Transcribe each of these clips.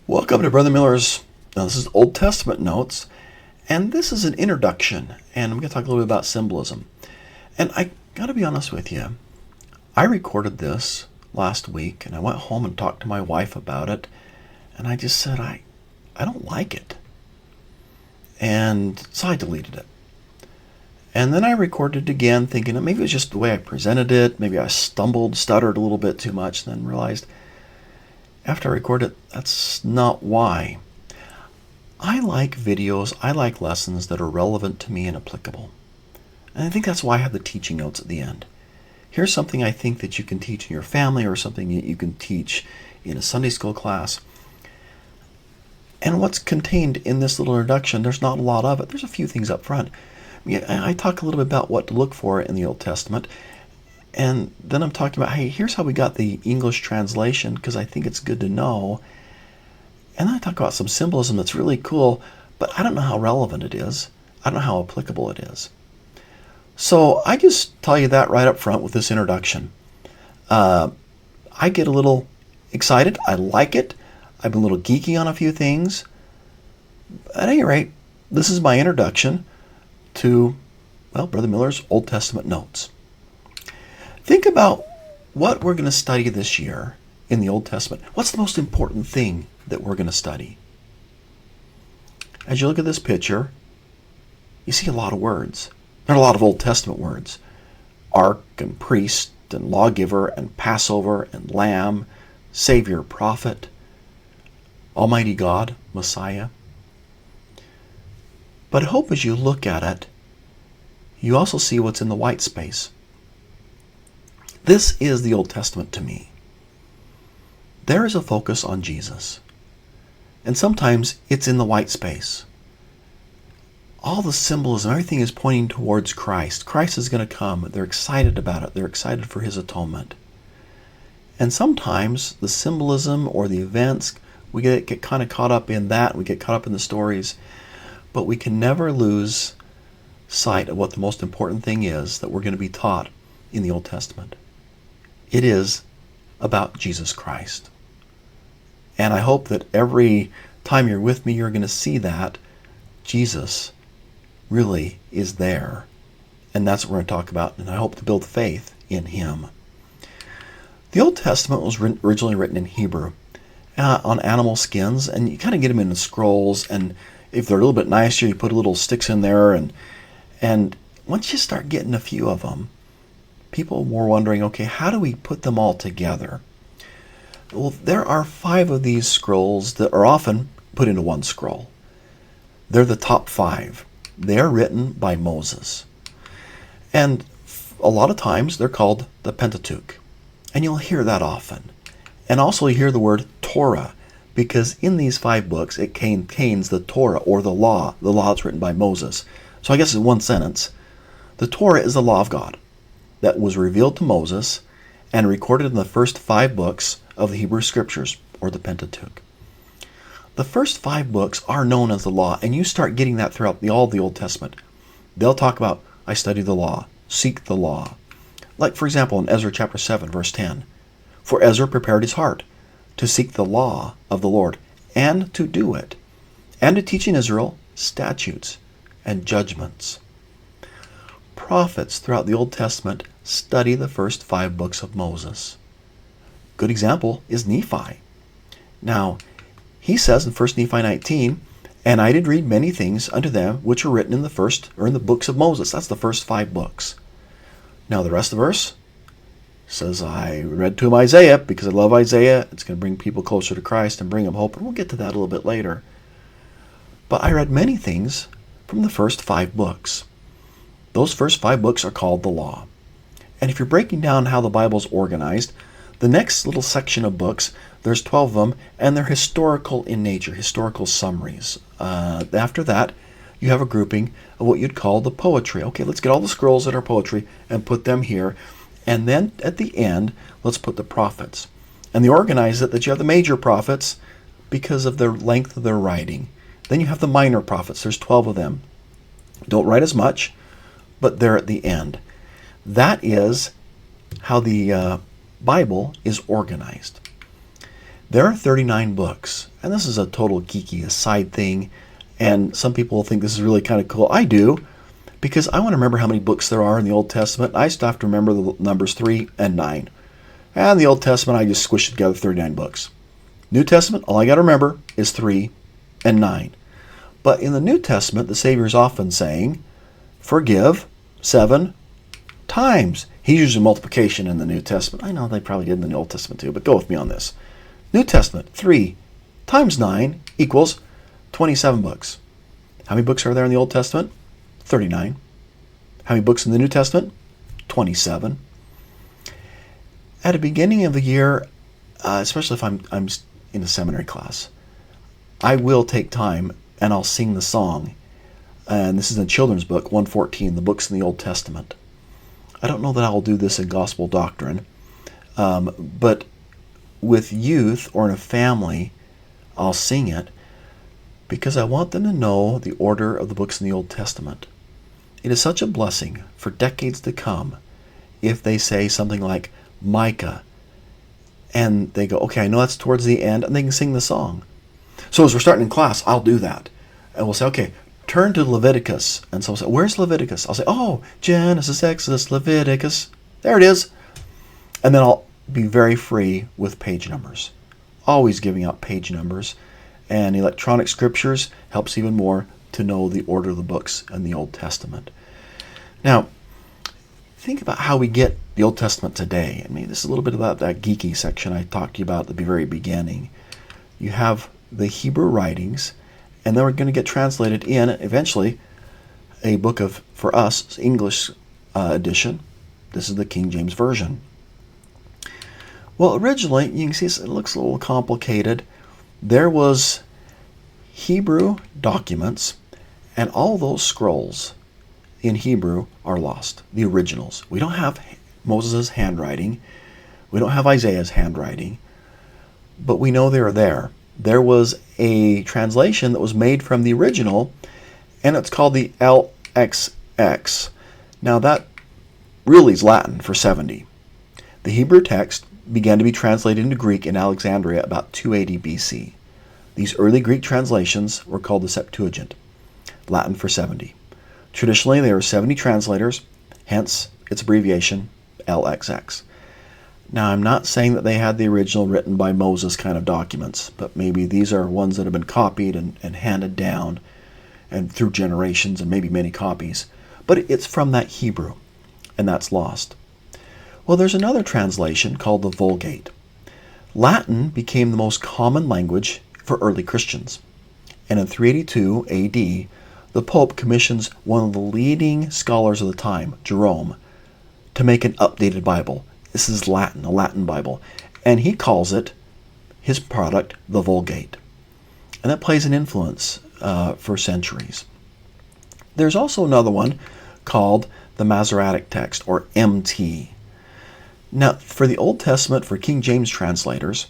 Welcome to Brother Miller's. Now, this is Old Testament notes, and this is an introduction, and I'm going to talk a little bit about symbolism. And I got to be honest with you, I recorded this last week, and I went home and talked to my wife about it, and I just said, I don't like it. And so I deleted it. And then I recorded it again, thinking that maybe it was just the way I presented it, maybe I stuttered a little bit too much, and then realized after I recorded it, that's not why. I like videos, I like lessons that are relevant to me and applicable. And I think that's why I have the teaching notes at the end. Here's something I think that you can teach in your family or something that you can teach in a Sunday school class. And what's contained in this little introduction, there's not a lot of it. There's a few things up front. I talk a little bit about what to look for in the Old Testament. And then I'm talking about, hey, here's how we got the English translation, because I think it's good to know. And then I talk about some symbolism that's really cool, but I don't know how relevant it is. I don't know how applicable it is. So I just tell you that right up front with this introduction. I get a little excited. I like it. I've been a little geeky on a few things. At any rate, this is my introduction to, Brother Miller's Old Testament notes. Think about what we're going to study this year in the Old Testament. What's the most important thing that we're going to study? As you look at this picture, you see a lot of words. There are a lot of Old Testament words. Ark and priest and lawgiver and Passover and lamb, Savior, prophet, Almighty God, Messiah. But I hope as you look at it, you also see what's in the white space. This is the Old Testament to me. There is a focus on Jesus. And sometimes it's in the white space. All the symbolism, everything is pointing towards Christ. Christ is going to come. They're excited about it. They're excited for his atonement. And sometimes the symbolism or the events, we get kind of caught up in that. We get caught up in the stories. But we can never lose sight of what the most important thing is that we're going to be taught in the Old Testament. It is about Jesus Christ. And I hope that every time you're with me, you're going to see that Jesus really is there. And that's what we're going to talk about. And I hope to build faith in him. The Old Testament was originally written in Hebrew on animal skins. And you kind of get them in the scrolls. And if they're a little bit nicer, you put little sticks in there. And once you start getting a few of them, people were wondering, okay, how do we put them all together? Well, there are 5 of these scrolls that are often put into one scroll. They're the top 5. They're written by Moses. And a lot of times they're called the Pentateuch. And you'll hear that often. And also you hear the word Torah, because in these 5 books it contains the Torah, or the law that's written by Moses. So I guess in one sentence, the Torah is the law of God that was revealed to Moses and recorded in the first 5 books of the Hebrew Scriptures, or the Pentateuch. The first 5 books are known as the law, and you start getting that throughout all the Old Testament. They'll talk about, I study the law, seek the law. Like, for example, in Ezra chapter 7, verse 10. For Ezra prepared his heart to seek the law of the Lord, and to do it, and to teach in Israel statutes and judgments. Prophets throughout the Old Testament study the first 5 books of Moses. Good example is Nephi. Now, he says in 1 Nephi 19, and I did read many things unto them which are written in the books of Moses. That's the first 5 books. Now the rest of the verse says, I read to him Isaiah because I love Isaiah. It's going to bring people closer to Christ and bring them hope. And we'll get to that a little bit later. But I read many things from the first 5 books. Those first 5 books are called the law. And if you're breaking down how the Bible's organized, the next little section of books, there's 12 of them, and they're historical in nature, historical summaries. After that, you have a grouping of what you'd call the poetry. Okay, let's get all the scrolls that are poetry and put them here. And then at the end, let's put the prophets. And they organize it that you have the major prophets because of the length of their writing. Then you have the minor prophets. There's 12 of them. Don't write as much, but they're at the end. That is how the Bible is organized. There are 39 books, and this is a total geeky aside thing, and some people think this is really kind of cool. I do, because I want to remember how many books there are in the Old Testament. I still have to remember the numbers 3 and 9. And the Old Testament, I just squished together 39 books. New Testament, all I got to remember is 3 and 9. But in the New Testament, the Savior is often saying, forgive 7 times. He's using multiplication in the New Testament. I know they probably did in the Old Testament too, but go with me on this. New Testament, 3 times 9 equals 27 books. How many books are there in the Old Testament? 39. How many books in the New Testament? 27. At the beginning of the year, especially if I'm in a seminary class, I will take time and I'll sing the song. And this is in children's book 114, the books in the Old Testament. I don't know that I'll do this in gospel doctrine, but with youth or in a family, I'll sing it because I want them to know the order of the books in the Old Testament. It is such a blessing for decades to come if they say something like Micah, and they go, okay, I know that's towards the end, and they can sing the song. So as we're starting in class, I'll do that. And we'll say, okay, turn to Leviticus. And so I'll say, where's Leviticus? I'll say, oh, Genesis, Exodus, Leviticus. There it is. And then I'll be very free with page numbers. Always giving out page numbers. And electronic scriptures helps even more to know the order of the books in the Old Testament. Now, think about how we get the Old Testament today. I mean, this is a little bit about that geeky section I talked to you about at the very beginning. You have the Hebrew writings, and then we're going to get translated in, eventually, a book of, for us, English edition. This is the King James Version. Well, originally, you can see it looks a little complicated. There was Hebrew documents, and all those scrolls in Hebrew are lost, the originals. We don't have Moses' handwriting. We don't have Isaiah's handwriting, but we know they are there. There was a translation that was made from the original, and it's called the LXX. Now that really is Latin for 70. The Hebrew text began to be translated into Greek in Alexandria about 280 BC. These early Greek translations were called the Septuagint, Latin for 70. Traditionally, there were 70 translators, hence its abbreviation LXX. Now, I'm not saying that they had the original written by Moses kind of documents, but maybe these are ones that have been copied and handed down and through generations and maybe many copies. But it's from that Hebrew, and that's lost. Well, there's another translation called the Vulgate. Latin became the most common language for early Christians. And in 382 AD, the Pope commissions one of the leading scholars of the time, Jerome, to make an updated Bible. This is Latin, a Latin Bible. And he calls it, his product, the Vulgate. And that plays an influence for centuries. There's also another one called the Masoretic Text, or MT. Now, for the Old Testament, for King James translators,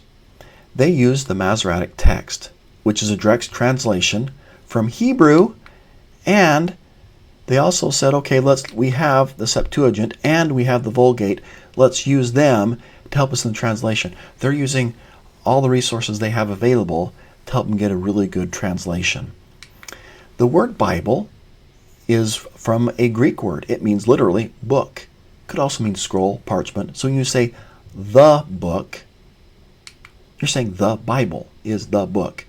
they use the Masoretic Text, which is a direct translation from Hebrew, and they also said, okay, we have the Septuagint and we have the Vulgate. Let's use them to help us in the translation. They're using all the resources they have available to help them get a really good translation. The word Bible is from a Greek word. It means literally book. Could also mean scroll, parchment. So when you say the book, you're saying the Bible is the book.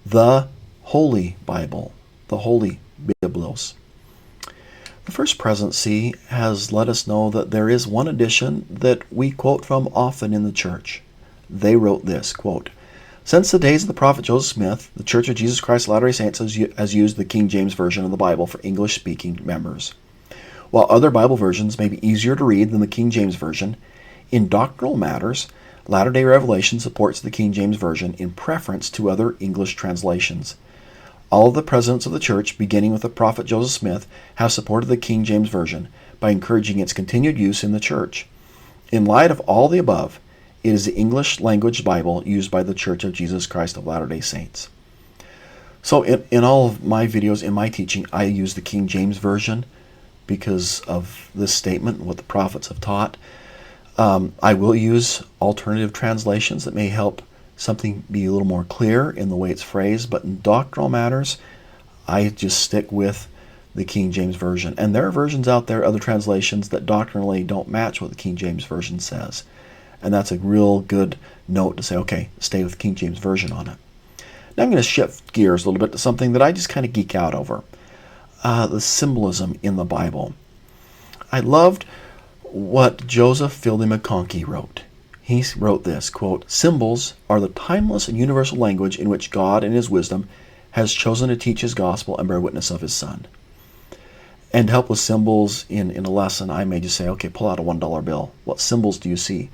The Holy Bible, the Holy Biblos. The First Presidency has let us know that there is one edition that we quote from often in the church. They wrote this, quote, "Since the days of the prophet Joseph Smith, the Church of Jesus Christ of Latter-day Saints has used the King James Version of the Bible for English-speaking members. While other Bible versions may be easier to read than the King James Version, in doctrinal matters, Latter-day Revelation supports the King James Version in preference to other English translations. All of the presidents of the church, beginning with the prophet Joseph Smith, have supported the King James Version by encouraging its continued use in the church. In light of all the above, it is the English language Bible used by the Church of Jesus Christ of Latter-day Saints." So in all of my videos, in my teaching, I use the King James Version because of this statement and what the prophets have taught. I will use alternative translations that may help something be a little more clear in the way it's phrased, but in doctrinal matters, I just stick with the King James Version. And there are versions out there, other translations, that doctrinally don't match what the King James Version says. And that's a real good note to say, okay, stay with the King James Version on it. Now I'm going to shift gears a little bit to something that I just kind of geek out over. The symbolism in the Bible. I loved what Joseph Fielding McConkie wrote. He wrote this, quote, "Symbols are the timeless and universal language in which God in his wisdom has chosen to teach his gospel and bear witness of his Son." And to help with symbols in a lesson, I may just say, okay, pull out a $1 bill. What symbols do you see?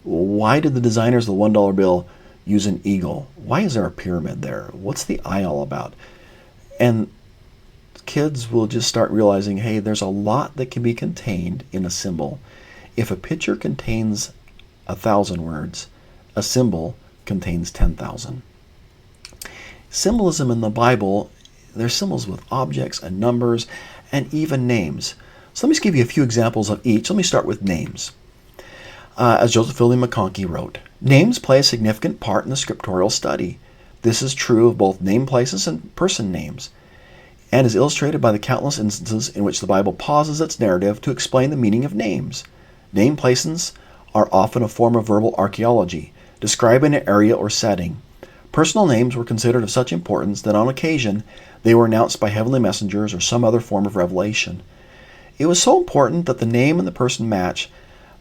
Why did the designers of the $1 bill use an eagle? Why is there a pyramid there? What's the eye all about? And kids will just start realizing, hey, there's a lot that can be contained in a symbol. If a picture contains 1,000 words, a symbol contains 10,000. Symbolism in the Bible, there's symbols with objects and numbers and even names. So let me just give you a few examples of each. Let me start with names. As Joseph Fielding McConkie wrote, names play a significant part in the scriptural study. This is true of both name places and person names, and is illustrated by the countless instances in which the Bible pauses its narrative to explain the meaning of names. Name places are often a form of verbal archaeology, describing an area or setting. Personal names were considered of such importance that on occasion they were announced by heavenly messengers or some other form of revelation. It was so important that the name and the person match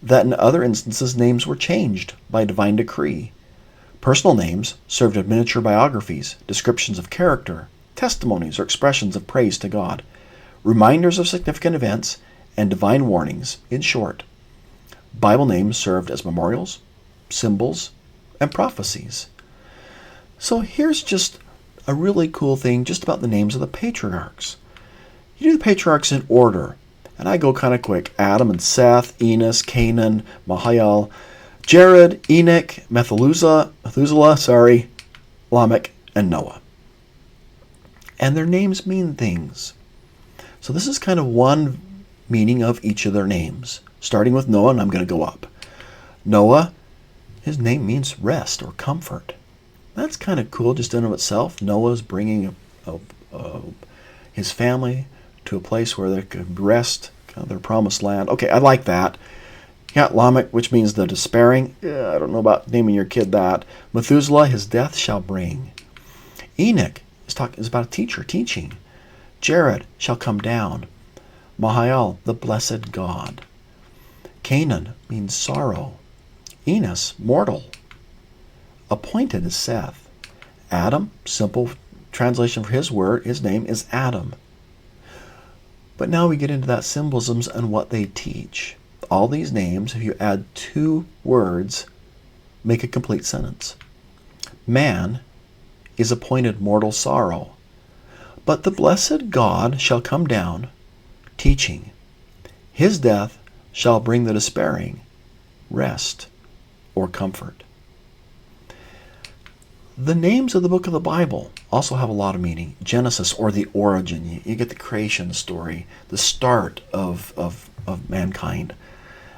that in other instances names were changed by divine decree. Personal names served as miniature biographies, descriptions of character, testimonies or expressions of praise to God, reminders of significant events, and divine warnings. In short, Bible names served as memorials, symbols, and prophecies. So here's just a really cool thing just about the names of the patriarchs. You do the patriarchs in order, and I go kind of quick. Adam and Seth, Enos, Canaan, Mahalalel, Jared, Enoch, Methuselah, Lamech, and Noah. And their names mean things. So this is kind of one meaning of each of their names. Starting with Noah, and I'm going to go up. Noah, his name means rest or comfort. That's kind of cool just in and of itself. Noah's bringing his family to a place where they could rest, kind of their promised land. Okay, I like that. You got Lamech, which means the despairing. I don't know about naming your kid that. Methuselah, his death shall bring. Enoch is about a teacher teaching. Jared shall come down. Mahalalel, the blessed God. Canaan means sorrow. Enos, mortal. Appointed is Seth. Adam, simple translation for his word, his name is Adam. But now we get into that symbolisms and what they teach. All these names, if you add 2 words, make a complete sentence. Man is appointed mortal sorrow, but the blessed God shall come down, teaching. His death shall bring the despairing rest or comfort. The names of the book of the Bible also have a lot of meaning. Genesis, or the origin. You get the creation story, the start of mankind.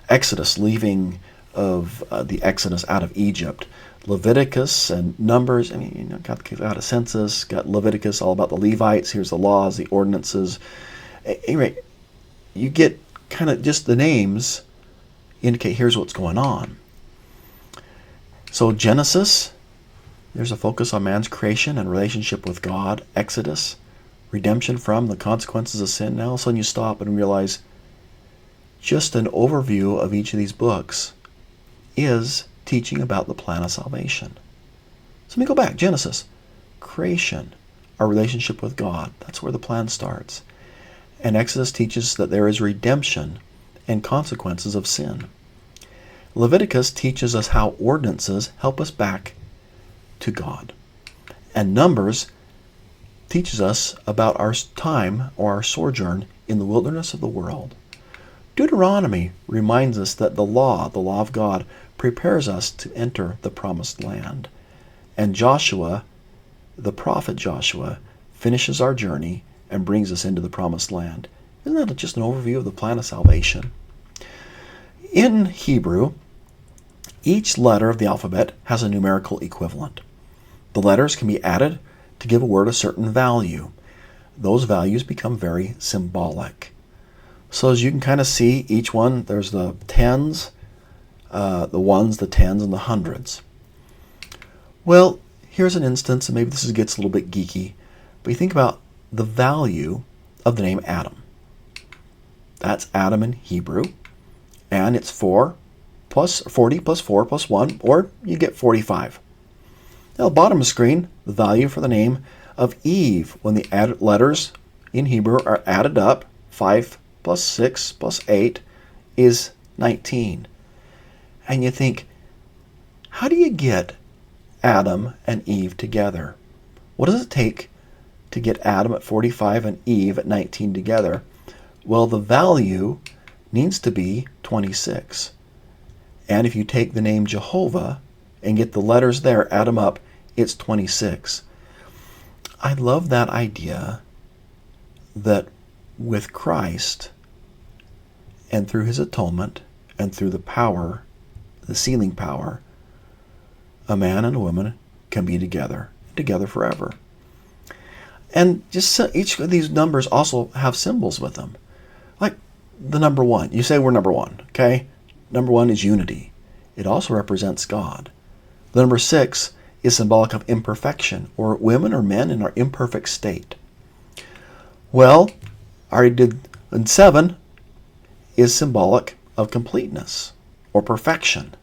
Exodus, leaving of the Exodus out of Egypt. Leviticus and Numbers. I mean, got a census, got Leviticus, all about the Levites. Here's the laws, the ordinances. Anyway, you get kind of just the names indicate here's what's going on. So Genesis, there's a focus on man's creation and relationship with God. Exodus, redemption from the consequences of sin. Now all of a sudden you stop and realize just an overview of each of these books is teaching about the plan of salvation. So let me go back. Genesis, creation, our relationship with God. That's where the plan starts. And Exodus teaches that there is redemption and consequences of sin. Leviticus teaches us how ordinances help us back to God. And Numbers teaches us about our time or our sojourn in the wilderness of the world. Deuteronomy reminds us that the law of God, prepares us to enter the promised land. And Joshua, the prophet Joshua, finishes our journey and brings us into the promised land. Isn't that just an overview of the plan of salvation? In Hebrew, Each letter of the alphabet has a numerical equivalent. The letters can be added to give a word a certain value. Those values become very symbolic. So as you can kind of see, each one, there's the tens, the ones, the tens, and the hundreds. Well, here's an instance, and maybe this gets a little bit geeky, but you think about the value of the name Adam. That's Adam in Hebrew, and it's 40 plus 4 plus 1, or you get 45. Now, the bottom of the screen, the value for the name of Eve, when the added letters in Hebrew are added up, 5 plus 6 plus 8 is 19. And you think, how do you get Adam and Eve together? What does it take to get Adam at 45 and Eve at 19 together? Well, the value needs to be 26. And if you take the name Jehovah and get the letters there, add them up, it's 26. I love that idea that with Christ and through his atonement and through the power, the sealing power, a man and a woman can be together forever. And just each of these numbers also have symbols with them. Like the number 1. You say we're number 1, okay? Number 1 is unity. It also represents God. The number 6 is symbolic of imperfection, or women or men in our imperfect state. Well, I already did, and 7 is symbolic of completeness or perfection.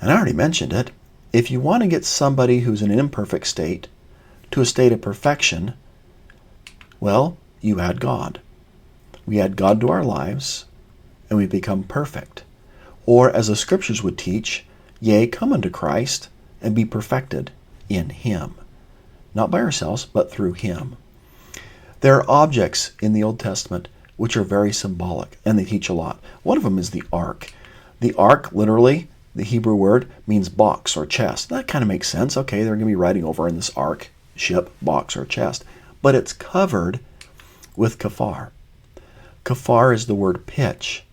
And I already mentioned it. If you want to get somebody who's in an imperfect state to a state of perfection, well, you add God. We add God to our lives, and we become perfect. Or, as the scriptures would teach, yea, come unto Christ and be perfected in him. Not by ourselves, but through him. There are objects in the Old Testament which are very symbolic, and they teach a lot. One of them is the ark. The ark, literally, the Hebrew word, means box or chest. That kind of makes sense. Okay, they're going to be riding over in this ark, ship, box, or chest. But it's covered with kafar. Kafar is the word pitch.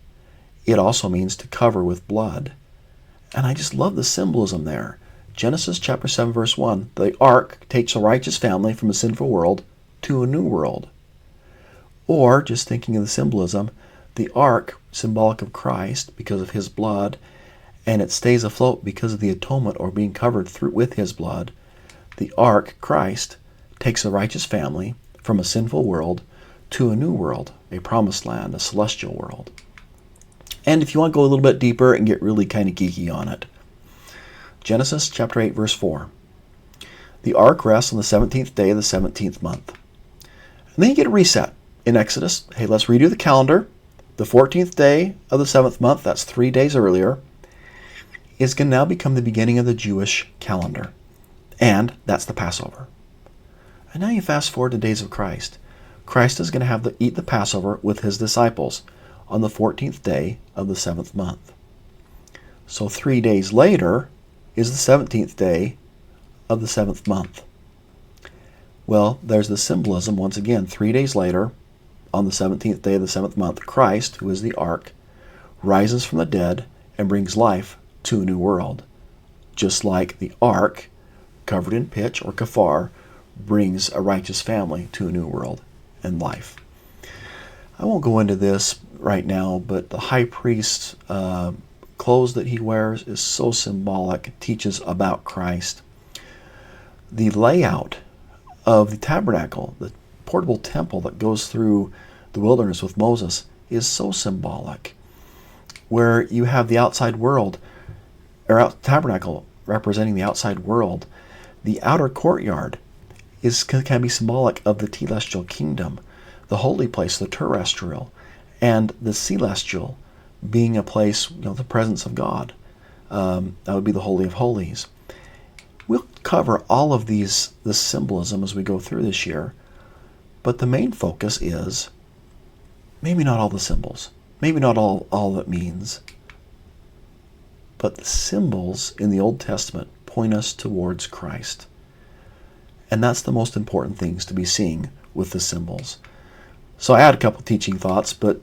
It also means to cover with blood. And I just love the symbolism there. Genesis chapter 7, verse 1, the ark takes a righteous family from a sinful world to a new world. Or, just thinking of the symbolism, the ark, symbolic of Christ because of his blood, and it stays afloat because of the atonement or being covered through with his blood. The ark, Christ, takes a righteous family from a sinful world to a new world, a promised land, a celestial world. And if you want to go a little bit deeper and get really kind of geeky on it, Genesis chapter 8, verse 4. The ark rests on the 17th day of the 17th month. And then you get a reset in Exodus. Hey, let's redo the calendar. The 14th day of the 7th month, that's 3 days earlier, is going to now become the beginning of the Jewish calendar. And that's the Passover. And now you fast forward to days of Christ. Christ is going to eat the Passover with his disciples on the 14th day of the 7th month. So 3 days later is the 17th day of the 7th month. Well, there's the symbolism once again. 3 days later, on the 17th day of the 7th month, Christ, who is the ark, rises from the dead and brings life to a new world. Just like the ark, covered in pitch or kafar, brings a righteous family to a new world and life. I won't go into this right now, but the high priest's clothes that he wears is so symbolic. It teaches about Christ. The layout of the tabernacle, the portable temple that goes through the wilderness with Moses, is so symbolic. Where you have the outside world, or tabernacle representing the outside world, the outer courtyard can be symbolic of the telestial kingdom, the holy place, the terrestrial, and the celestial being a place, the presence of God. That would be the Holy of Holies. We'll cover all of this symbolism as we go through this year, but the main focus is maybe not all the symbols, maybe not all it means, but the symbols in the Old Testament point us towards Christ. And that's the most important things to be seeing with the symbols. So I had a couple teaching thoughts, but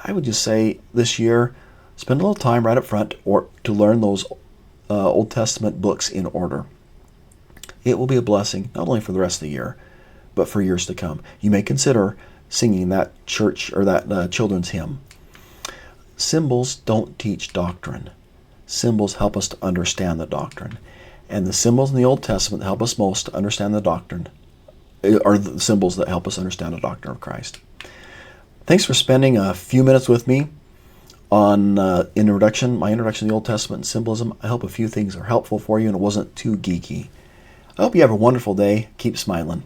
I would just say this year, Spend a little time right up front or to learn those Old Testament books in order. It will be a blessing, not only for the rest of the year, but for years to come. You may consider singing that church or that children's hymn. Symbols don't teach doctrine. Symbols help us to understand the doctrine. And the symbols in the Old Testament that help us most to understand the doctrine are the symbols that help us understand the doctrine of Christ. Thanks for spending a few minutes with me on my introduction to the Old Testament and symbolism. I hope a few things are helpful for you and it wasn't too geeky. I hope you have a wonderful day. Keep smiling.